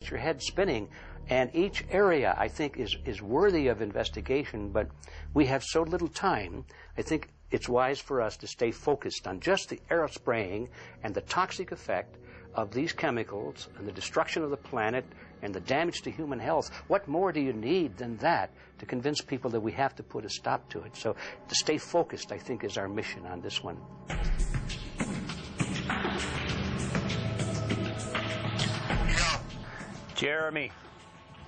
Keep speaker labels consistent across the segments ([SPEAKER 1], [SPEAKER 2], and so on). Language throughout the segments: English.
[SPEAKER 1] your head spinning. And each area, I think, is worthy of investigation, but we have so little time. I think it's wise for us to stay focused on just the aerospraying and the toxic effect of these chemicals and the destruction of the planet and the damage to human health. What more do you need than that to convince people that we have to put a stop to it? So to stay focused, I think, is our mission on this one.
[SPEAKER 2] Jeremy,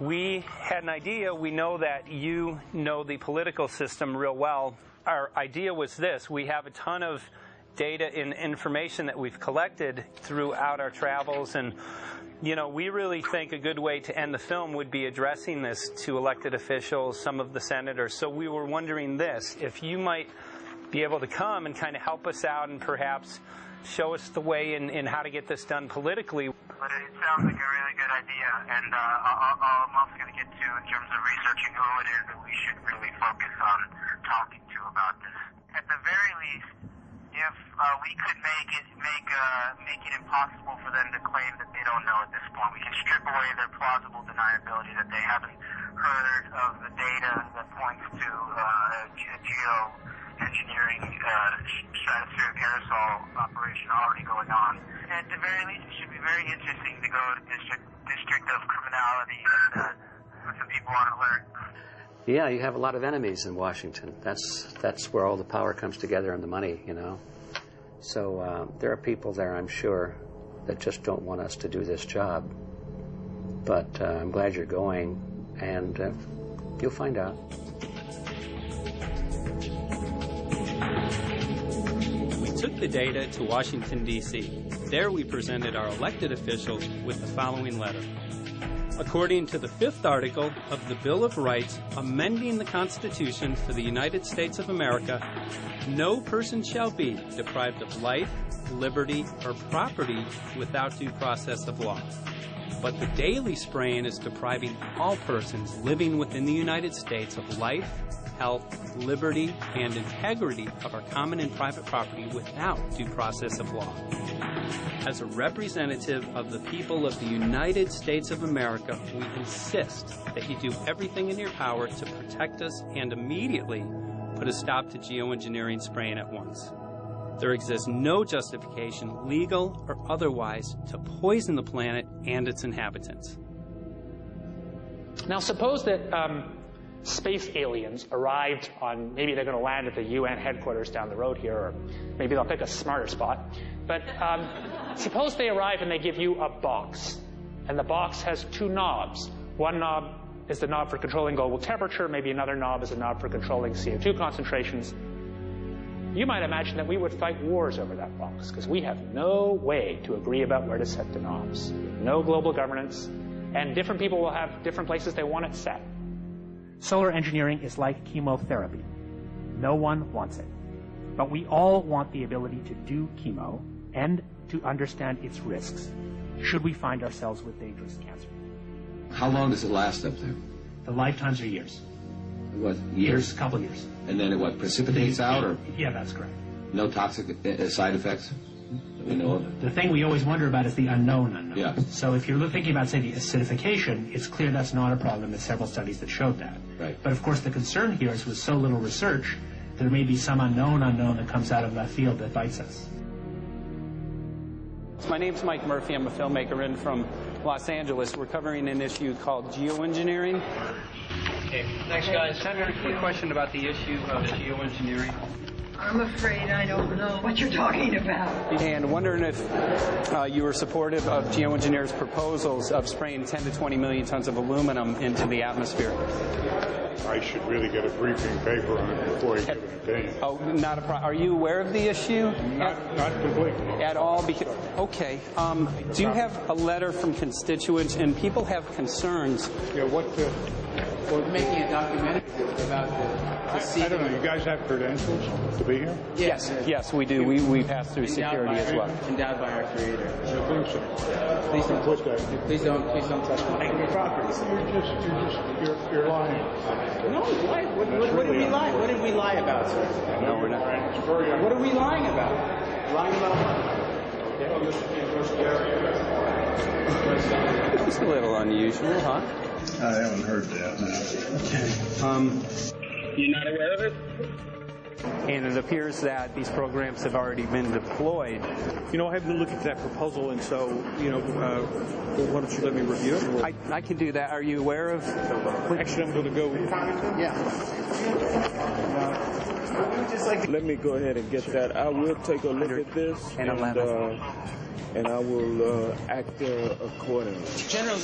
[SPEAKER 2] we had an idea. We know that you know the political system real well. Our idea was this. We have a ton of data and information that we've collected throughout our travels, and we really think a good way to end the film would be addressing this to elected officials, some of the senators. So we were wondering this, if you might be able to come and kind of help us out and perhaps show us the way in how to get this done politically.
[SPEAKER 3] But it sounds like a really good idea, and I'm also going to get to, in terms of researching who it is that we should really focus on talking to about this. At the very least, if we could make it impossible for them to claim that they don't know at this point, we can strip away their plausible deniability that they haven't heard of the data that points to geoengineering stratospheric aerosol operation already going on. At the very least, it should be very interesting to go to District of Criminality and put some people on alert.
[SPEAKER 1] Yeah, you have a lot of enemies in Washington. That's where all the power comes together and the money, So there are people there, I'm sure, that just don't want us to do this job. But I'm glad you're going, and you'll find out.
[SPEAKER 4] We took the data to Washington, D.C. There we presented our elected officials with the following letter. According to the 5th article of the Bill of Rights amending the Constitution for the United States of America, no person shall be deprived of life, liberty, or property without due process of law. But the daily spraying is depriving all persons living within the United States of life, health, liberty, and integrity of our common and private property without due process of law. As a representative of the people of the United States of America, we insist that you do everything in your power to protect us and immediately put a stop to geoengineering spraying at once. There exists no justification, legal or otherwise, to poison the planet and its inhabitants.
[SPEAKER 5] Now suppose that space aliens arrived on, maybe they're going to land at the UN headquarters down the road here, or maybe they'll pick a smarter spot. But suppose they arrive and they give you a box, and the box has 2 knobs. One knob is the knob for controlling global temperature, maybe another knob is a knob for controlling CO2 concentrations. You might imagine that we would fight wars over that box, because we have no way to agree about where to set the knobs. No global governance, and different people will have different places they want it set.
[SPEAKER 6] Solar engineering is like chemotherapy. No one wants it. But we all want the ability to do chemo and to understand its risks, should we find ourselves with dangerous cancer.
[SPEAKER 7] How long does it last up there?
[SPEAKER 6] The lifetimes are years.
[SPEAKER 7] What, years?
[SPEAKER 6] A couple years.
[SPEAKER 7] And then it precipitates out, or?
[SPEAKER 6] Yeah, that's correct.
[SPEAKER 7] No toxic side effects that we know of?
[SPEAKER 6] The thing we always wonder about is the unknown.
[SPEAKER 7] Yeah.
[SPEAKER 6] So if you're thinking about, say, the acidification, it's clear that's not a problem. There's several studies that showed that.
[SPEAKER 7] Right.
[SPEAKER 6] But of course the concern here is with so little research, there may be some unknown that comes out of left field that bites us.
[SPEAKER 4] My name's Mike Murphy. I'm a filmmaker in from Los Angeles. We're covering an issue called geoengineering. Okay, thanks guys. Senator, quick question about the issue of geoengineering.
[SPEAKER 8] I'm afraid I don't know what you're talking about.
[SPEAKER 4] And wondering if you were supportive of geoengineers' proposals of spraying 10 to 20 million tons of aluminum into the atmosphere.
[SPEAKER 9] I should really get a briefing paper on it before you give an opinion.
[SPEAKER 4] Oh, not a problem. Are you aware of the issue?
[SPEAKER 9] Not completely.
[SPEAKER 4] At all? Because, okay. Do you have a letter from constituents, and people have concerns?
[SPEAKER 9] Yeah,
[SPEAKER 4] We're making a documentary about the
[SPEAKER 9] I don't know. You guys have credentials to be here?
[SPEAKER 4] Yes, we do. We pass through security as well.
[SPEAKER 10] Endowed by our Creator.
[SPEAKER 9] I think so.
[SPEAKER 10] Please don't
[SPEAKER 9] put that.
[SPEAKER 10] Please don't touch my properties.
[SPEAKER 9] You're lying.
[SPEAKER 10] No, what did we lie? What did we lie about, sir?
[SPEAKER 4] No, we're not.
[SPEAKER 10] What are we lying about? Lying about what?
[SPEAKER 4] It's a little unusual, huh?
[SPEAKER 9] I haven't heard that.
[SPEAKER 2] You're not aware of it?
[SPEAKER 4] And it appears that these programs have already been deployed.
[SPEAKER 10] You know, I haven't looked at that proposal, and so, you know, why don't you let me review it?
[SPEAKER 4] I can do that. Are you aware of?
[SPEAKER 10] Actually, I'm going to go.
[SPEAKER 4] Yeah.
[SPEAKER 11] Let me go ahead and get that. I will take a look at this, and I will act accordingly.
[SPEAKER 12] General,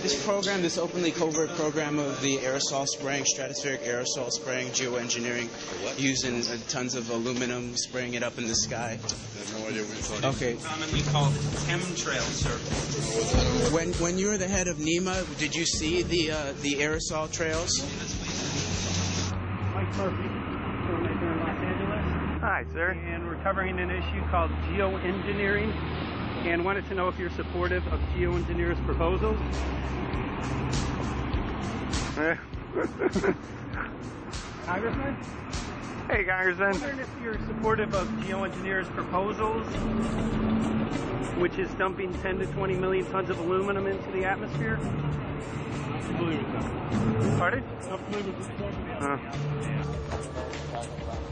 [SPEAKER 12] this program, this openly covert program of the aerosol spraying, stratospheric aerosol spraying, geoengineering, using tons of aluminum, spraying it up in the sky.
[SPEAKER 9] I have no idea what you're talking about.
[SPEAKER 12] Okay.
[SPEAKER 4] Commonly called chemtrail, sir.
[SPEAKER 12] When you were the head of NEMA, did you see the aerosol trails?
[SPEAKER 2] Mike Murphy, filmmaker in Los Angeles. Hi, sir. And we're covering an issue called geoengineering, and wanted to know if you're supportive of geoengineers' proposals. Congressman? Hey, Congressman. I'm wondering if you're supportive of geoengineers' proposals, which is dumping 10 to 20 million tons of aluminum into the atmosphere. Pardon?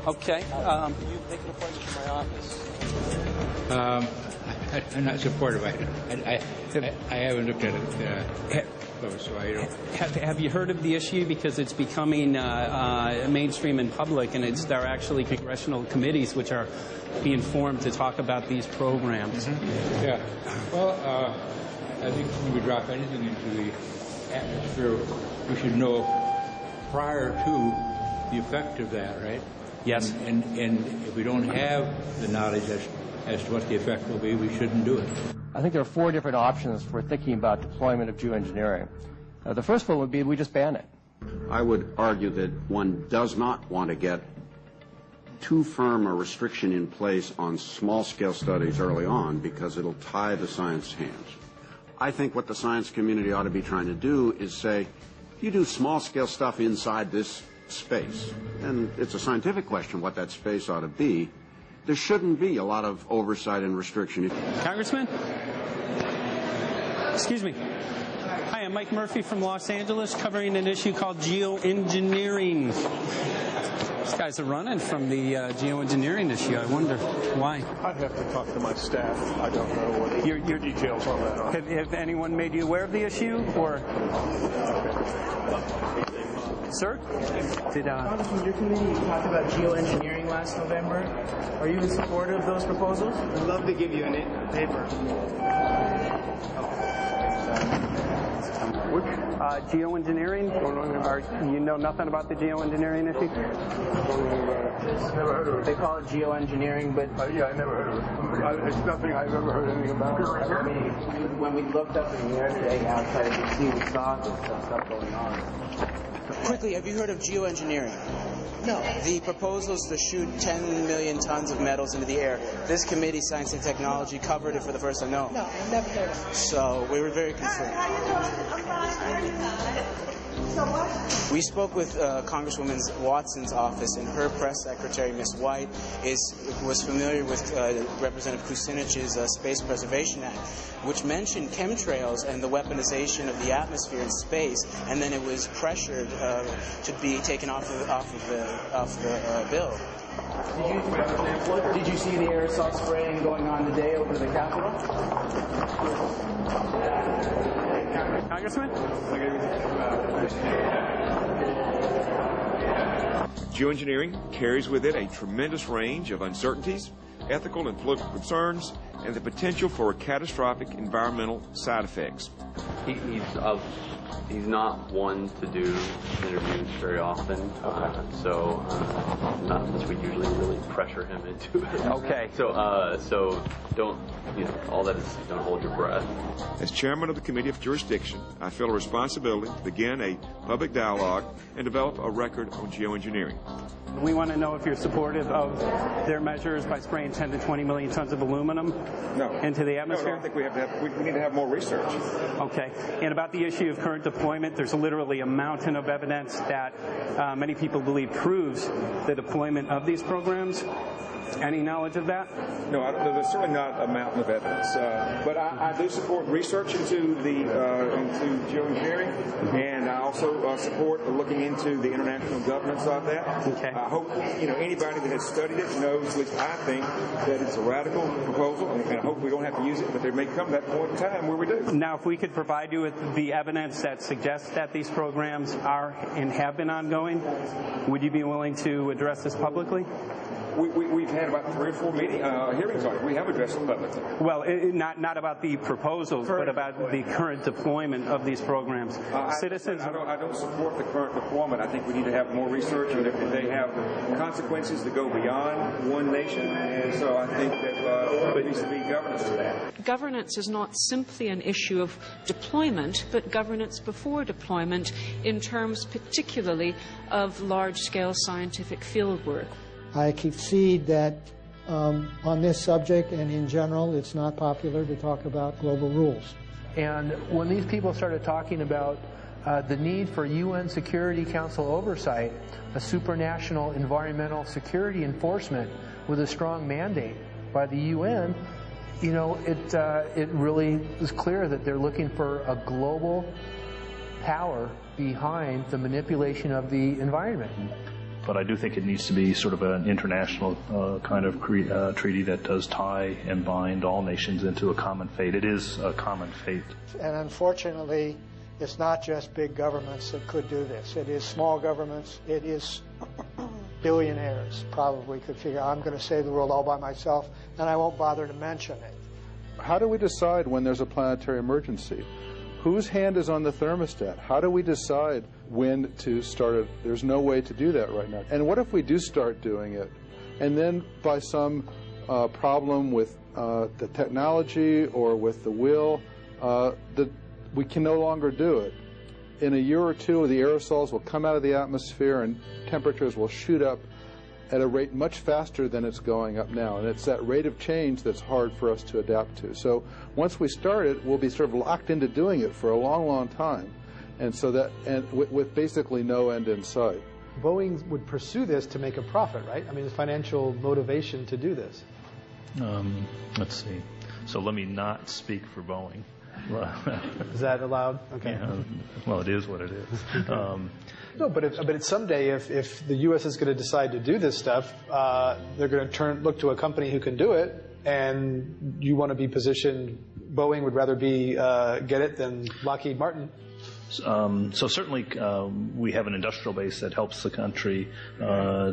[SPEAKER 4] Okay.
[SPEAKER 10] You make an appointment to my office.
[SPEAKER 13] I'm not supportive. I haven't looked at it close, so I don't.
[SPEAKER 4] Have you heard of the issue? Because it's becoming mainstream in public, and there are actually congressional committees which are being formed to talk about these programs.
[SPEAKER 13] Mm-hmm. Yeah. Well, I think when we drop anything into the atmosphere, we should know prior to the effect of that, right?
[SPEAKER 4] Yes.
[SPEAKER 13] And if we don't have the knowledge as to what the effect will be, we shouldn't do it.
[SPEAKER 14] I think there are 4 different options for thinking about deployment of geoengineering. The first one would be we just ban it.
[SPEAKER 15] I would argue that one does not want to get too firm a restriction in place on small-scale studies early on because it'll tie the science hands. I think what the science community ought to be trying to do is say, you do small-scale stuff inside this space, and it's a scientific question what that space ought to be. There shouldn't be a lot of oversight and restriction.
[SPEAKER 4] Congressman? Excuse me. Hi, I'm Mike Murphy from Los Angeles, covering an issue called geoengineering. These guys are running from the geoengineering issue. I wonder why.
[SPEAKER 10] I'd have to talk to my staff. I don't know what your details on that are.
[SPEAKER 2] Have anyone made you aware of the issue, or? Sir?
[SPEAKER 12] Congressman, your committee talked about geoengineering last November. Are you in support of those proposals?
[SPEAKER 2] I'd love to give you a paper. Geoengineering? You know nothing about the geoengineering issue?
[SPEAKER 12] Never heard of it. They call it geoengineering, but...
[SPEAKER 9] yeah, I never heard of it. It's nothing I've ever heard anything about.
[SPEAKER 12] I mean, when we looked up in the air today outside, you can see we saw this stuff going on. Quickly, have you heard of geoengineering? No. The proposals to shoot 10 million tons of metals into the air. This committee, Science and Technology, covered it for the first time. No, I've never heard of it. So we were very concerned.
[SPEAKER 16] How you doing? I'm fine. So what?
[SPEAKER 12] We spoke with Congresswoman Watson's office, and her press secretary, Ms. White, was familiar with Representative Kucinich's Space Preservation Act, which mentioned chemtrails and the weaponization of the atmosphere and space, and then it was pressured to be taken off the bill. Did you see the aerosol spraying going on today over the Capitol?
[SPEAKER 2] Congressman?
[SPEAKER 17] Geoengineering carries with it a tremendous range of uncertainties, ethical and political concerns, and the potential for catastrophic environmental side effects.
[SPEAKER 18] He's not one to do interviews very often, so not since we usually really pressure him into it.
[SPEAKER 2] Okay.
[SPEAKER 18] So don't, all that is, don't hold your breath.
[SPEAKER 17] As chairman of the Committee of Jurisdiction, I feel a responsibility to begin a public dialogue and develop a record on geoengineering.
[SPEAKER 2] We want to know if you're supportive of their measures by spraying 10 to 20 million tons of aluminum into the atmosphere?
[SPEAKER 17] No, I think we need to have more research.
[SPEAKER 2] Okay. And about the issue of current deployment, there's literally a mountain of evidence that many people believe proves the deployment of these programs Any knowledge of that?
[SPEAKER 17] No, there's certainly not a mountain of evidence. But I do support research into geoengineering, and I also support looking into the international governance of that.
[SPEAKER 2] Okay.
[SPEAKER 17] I hope anybody that has studied it knows, at least I think, that it's a radical proposal, and I hope we don't have to use it, but there may come that point in time where we do.
[SPEAKER 2] Now, if we could provide you with the evidence that suggests that these programs are and have been ongoing, would you be willing to address this publicly?
[SPEAKER 17] We've had about 3 or 4 hearings on it. We have addressed it publicly.
[SPEAKER 2] Well, not about the proposals, but about the current deployment of these programs. Citizens.
[SPEAKER 17] I don't support the current deployment. I think we need to have more research, and they have consequences that go beyond one nation. And so I think that there needs to be governance to that.
[SPEAKER 19] Governance is not simply an issue of deployment, but governance before deployment in terms particularly of large-scale scientific fieldwork.
[SPEAKER 20] I concede that on this subject and in general, it's not popular to talk about global rules.
[SPEAKER 21] And when these people started talking about the need for UN Security Council oversight, a supranational environmental security enforcement with a strong mandate by the UN, it really is clear that they're looking for a global power behind the manipulation of the environment.
[SPEAKER 22] But I do think it needs to be sort of an international kind of treaty that does tie and bind all nations into a common fate. It is a common fate.
[SPEAKER 20] And unfortunately, it's not just big governments that could do this. It is small governments. It is billionaires probably could figure, I'm going to save the world all by myself, and I won't bother to mention it.
[SPEAKER 23] How do we decide when there's a planetary emergency? Whose hand is on the thermostat? How do we decide when to start it? There's no way to do that right now. And what if we do start doing it, and then by some problem with the technology or with the will, that we can no longer do it? In a year or two, the aerosols will come out of the atmosphere and temperatures will shoot up at a rate much faster than it's going up now. And it's that rate of change that's hard for us to adapt to. So once we start it, we'll be sort of locked into doing it for a long, long time. And so that, and with basically no end in sight.
[SPEAKER 24] Boeing would pursue this to make a profit, right? I mean, the financial motivation to do this.
[SPEAKER 22] Let's see. So let me not speak for Boeing.
[SPEAKER 24] Is that allowed? Okay.
[SPEAKER 22] Yeah, well, it is what it is.
[SPEAKER 24] No, but someday, if the U.S. is going to decide to do this stuff, they're going to look to a company who can do it, and you want to be positioned. Boeing would rather get it than Lockheed Martin.
[SPEAKER 22] So certainly we have an industrial base that helps the country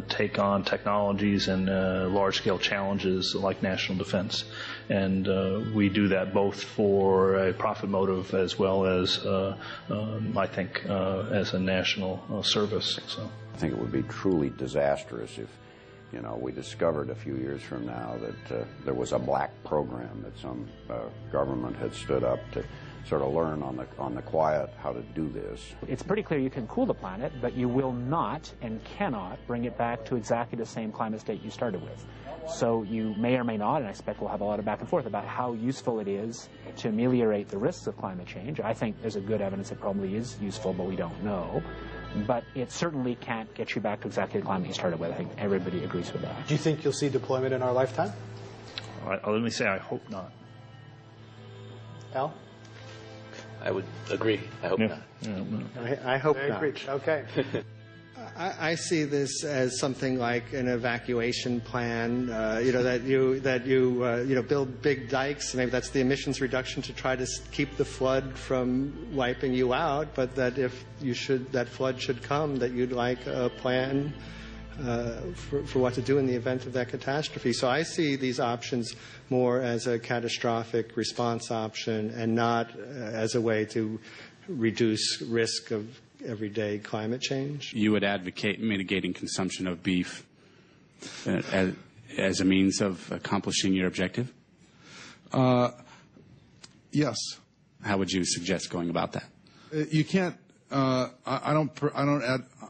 [SPEAKER 22] take on technologies and large-scale challenges like national defense. And we do that both for a profit motive as well as, I think, as a national service. So
[SPEAKER 15] I think it would be truly disastrous if we discovered a few years from now that there was a black program that some government had stood up to sort of learn on the quiet how to do this.
[SPEAKER 6] It's pretty clear you can cool the planet, but you will not and cannot bring it back to exactly the same climate state you started with. So you may or may not, and I expect we'll have a lot of back and forth about how useful it is to ameliorate the risks of climate change. I think there's a good evidence it probably is useful, but we don't know. But it certainly can't get you back to exactly the climate you started with. I think everybody agrees with that.
[SPEAKER 24] Do you think you'll see deployment in our lifetime?
[SPEAKER 22] Let me say I hope not.
[SPEAKER 24] Al?
[SPEAKER 18] I would agree. I hope not.
[SPEAKER 24] I hope not. Okay.
[SPEAKER 25] I see this as something like an evacuation plan. That you build big dikes. Maybe that's the emissions reduction to try to keep the flood from wiping you out. But that if that flood should come, that you'd like a plan for what to do in the event of that catastrophe. So I see these options more as a catastrophic response option and not as a way to reduce risk of everyday climate change.
[SPEAKER 26] You would advocate mitigating consumption of beef as a means of accomplishing your objective?
[SPEAKER 23] Yes.
[SPEAKER 26] How would you suggest going about that?
[SPEAKER 23] You can't. I don't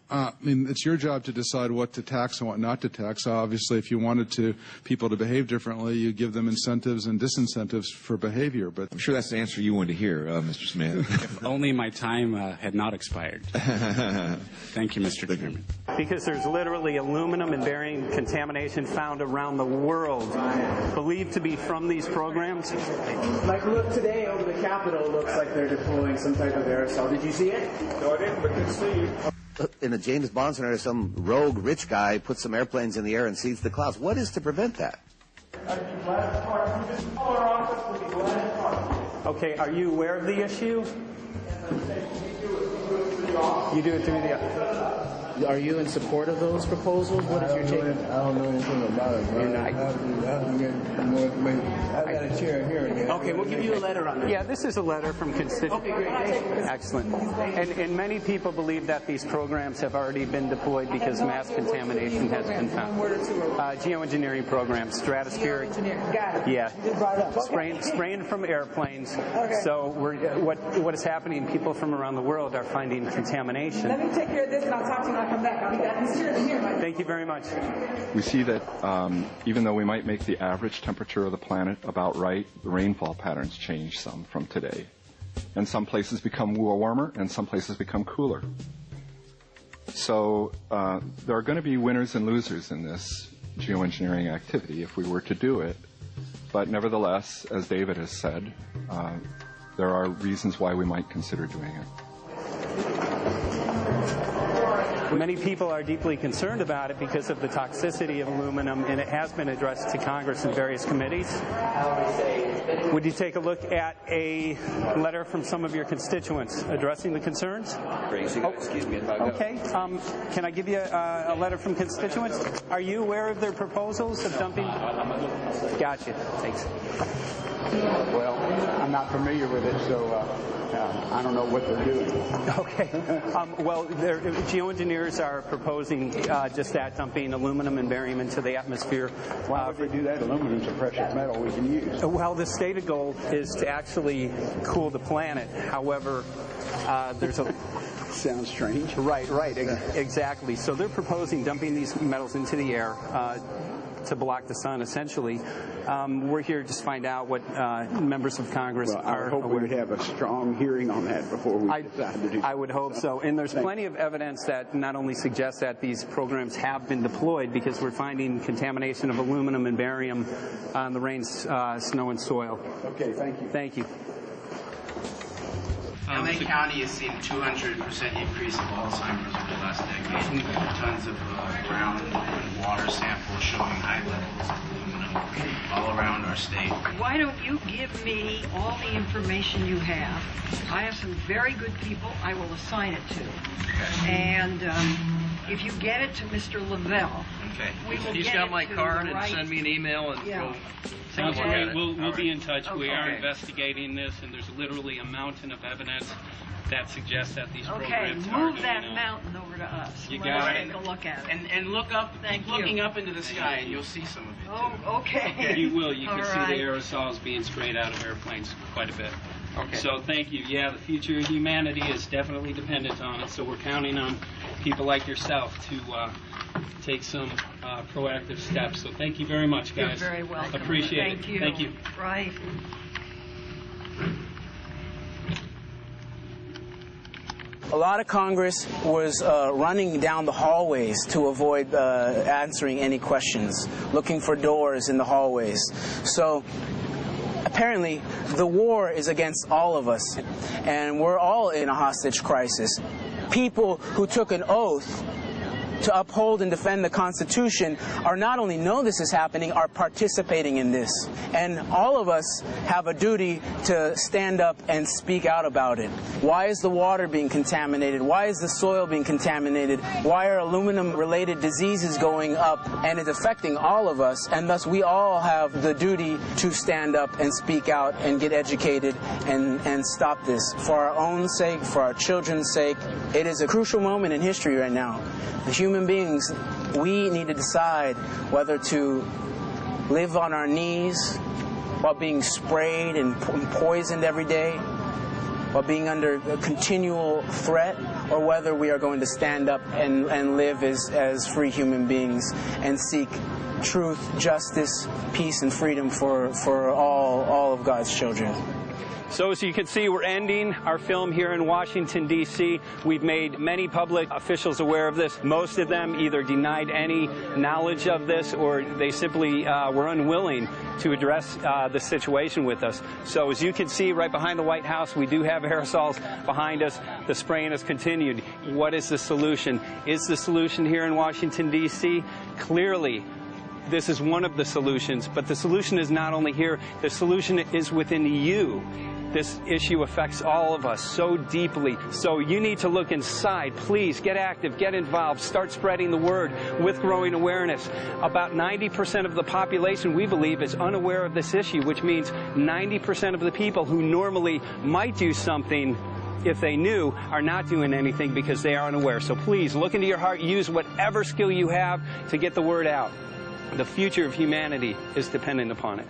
[SPEAKER 23] I mean, it's your job to decide what to tax and what not to tax. Obviously, if you wanted people to behave differently, you give them incentives and disincentives for behavior. But
[SPEAKER 1] I'm sure that's the answer you wanted to hear, Mr. Smith.
[SPEAKER 26] If only my time had not expired. Thank you, Mr. Chairman.
[SPEAKER 4] Because there's literally aluminum and barium contamination found around the world, believed to be from these programs.
[SPEAKER 3] Like, look, today over the Capitol, looks like they're deploying some type of aerosol. Did you see it?
[SPEAKER 17] No, I didn't, but good to see you.
[SPEAKER 5] In a James Bond scenario, some rogue rich guy puts some airplanes in the air and seeds the clouds. What is to prevent that?
[SPEAKER 4] Okay, are you aware of the issue? You do it through the...
[SPEAKER 3] Are you in support of those proposals? What is your take?
[SPEAKER 7] I don't know anything about it. You're not. I have to get more information. I've got a chair here.
[SPEAKER 4] Okay, we'll give you a letter on that. Yeah, this is a letter from constituents.
[SPEAKER 3] Okay, great.
[SPEAKER 4] Excellent. And many people believe that these programs have already been deployed because mass contamination has been found. Geoengineering programs, stratospheric.
[SPEAKER 3] Got it.
[SPEAKER 4] Yeah. Spraying from airplanes.
[SPEAKER 3] Okay.
[SPEAKER 4] So what is happening? People from around the world are finding contamination.
[SPEAKER 3] Let me take care of this and I'll talk to you when I come back. I'll be back.
[SPEAKER 4] Thank you very much.
[SPEAKER 8] We see that even though we might make the average temperature of the planet about right, the rainfall patterns change some from today. And some places become warmer and some places become cooler. So there are going to be winners and losers in this geoengineering activity if we were to do it. But nevertheless, as David has said, there are reasons why we might consider doing it.
[SPEAKER 4] Many people are deeply concerned about it because of the toxicity of aluminum, and it has been addressed to Congress in various committees. Would you take a look at a letter from some of your constituents addressing the concerns?
[SPEAKER 5] Excuse me if I go.
[SPEAKER 4] Okay. Can I give you a letter from constituents? Are you aware of their proposals of dumping? Gotcha. Thanks.
[SPEAKER 11] Well, I'm not familiar with it, so I don't know what they're doing.
[SPEAKER 4] Okay. Well, geoengineers are proposing just that, dumping aluminum and barium into the atmosphere.
[SPEAKER 11] Why would they do that? Aluminum's a precious metal we can use.
[SPEAKER 4] Well, the stated goal is to actually cool the planet. However, there's a...
[SPEAKER 11] Sounds strange.
[SPEAKER 4] Right, exactly. So they're proposing dumping these metals into the air to block the sun, essentially. We're here to just find out what members of Congress are
[SPEAKER 11] I hope
[SPEAKER 4] aware.
[SPEAKER 11] we would have a strong hearing on that before we decide to do that.
[SPEAKER 4] I would hope so. And there's plenty of evidence that not only suggests that these programs have been deployed, because we're finding contamination of aluminum and barium on the rain, snow, and soil.
[SPEAKER 11] Okay, thank you.
[SPEAKER 4] Thank you.
[SPEAKER 27] LA County has seen 200% increase of Alzheimer's over the last decade. Tons of ground and water samples showing high levels of aluminum all around our state.
[SPEAKER 28] Why don't you give me all the information you have? I have some very good people I will assign it to.
[SPEAKER 27] Okay.
[SPEAKER 28] And if you get it to Mr. Lavelle,
[SPEAKER 27] okay.
[SPEAKER 28] we will
[SPEAKER 27] He's
[SPEAKER 28] get
[SPEAKER 27] got
[SPEAKER 28] it
[SPEAKER 27] my
[SPEAKER 28] to
[SPEAKER 27] card
[SPEAKER 28] the
[SPEAKER 27] and
[SPEAKER 28] right...
[SPEAKER 27] send me an email and
[SPEAKER 28] yeah.
[SPEAKER 27] we'll take a look at it.
[SPEAKER 4] We'll be in touch.
[SPEAKER 28] Okay.
[SPEAKER 4] We are investigating this, and there's literally a mountain of evidence that suggests that these
[SPEAKER 28] Okay,
[SPEAKER 4] programs are
[SPEAKER 28] move
[SPEAKER 4] going
[SPEAKER 28] that
[SPEAKER 4] on.
[SPEAKER 28] mountain over to us.
[SPEAKER 4] You
[SPEAKER 28] Let
[SPEAKER 4] got
[SPEAKER 28] us
[SPEAKER 4] it.
[SPEAKER 28] take a look at it.
[SPEAKER 27] And look up,
[SPEAKER 28] Thank
[SPEAKER 27] keep looking
[SPEAKER 28] you.
[SPEAKER 27] up into the sky and you'll see some of it too.
[SPEAKER 28] Oh, okay.
[SPEAKER 4] You will. You can
[SPEAKER 28] All
[SPEAKER 4] see
[SPEAKER 28] right.
[SPEAKER 4] the aerosols being sprayed out of airplanes quite a bit.
[SPEAKER 27] Okay.
[SPEAKER 4] So thank you. Yeah, the future of humanity is definitely dependent on it. So we're counting on people like yourself to take some proactive steps. So thank you very much, guys.
[SPEAKER 28] You're very welcome.
[SPEAKER 4] Appreciate
[SPEAKER 28] Thank
[SPEAKER 4] it.
[SPEAKER 28] you.
[SPEAKER 4] Thank you.
[SPEAKER 28] Right.
[SPEAKER 12] A lot of Congress was running down the hallways to avoid answering any questions, looking for doors in the hallways. So apparently the war is against all of us, and we're all in a hostage crisis. People who took an oath to uphold and defend the Constitution are not only know this is happening, are participating in this. And all of us have a duty to stand up and speak out about it. Why is the water being contaminated? Why is the soil being contaminated? Why are aluminum-related diseases going up? And it's affecting all of us, and thus we all have the duty to stand up and speak out and get educated and stop this. For our own sake, for our children's sake, it is a crucial moment in history right now. The human beings, we need to decide whether to live on our knees while being sprayed and poisoned every day, or being under a continual threat, or whether we are going to stand up and live as free human beings and seek truth, justice, peace, and freedom for all of God's children.
[SPEAKER 4] So as you can see, we're ending our film here in Washington, D.C. We've made many public officials aware of this. Most of them either denied any knowledge of this or they simply were unwilling to address the situation with us. So as you can see right behind the White House, we do have aerosols behind us. The spraying has continued. What is the solution? Is the solution here in Washington, D.C.? Clearly, this is one of the solutions, but the solution is not only here, the solution is within you. This issue affects all of us so deeply. So you need to look inside. Please get active, get involved, start spreading the word with growing awareness. About 90% of the population, we believe, is unaware of this issue, which means 90% of the people who normally might do something if they knew are not doing anything because they are unaware. So please look into your heart, use whatever skill you have to get the word out. The future of humanity is dependent upon it.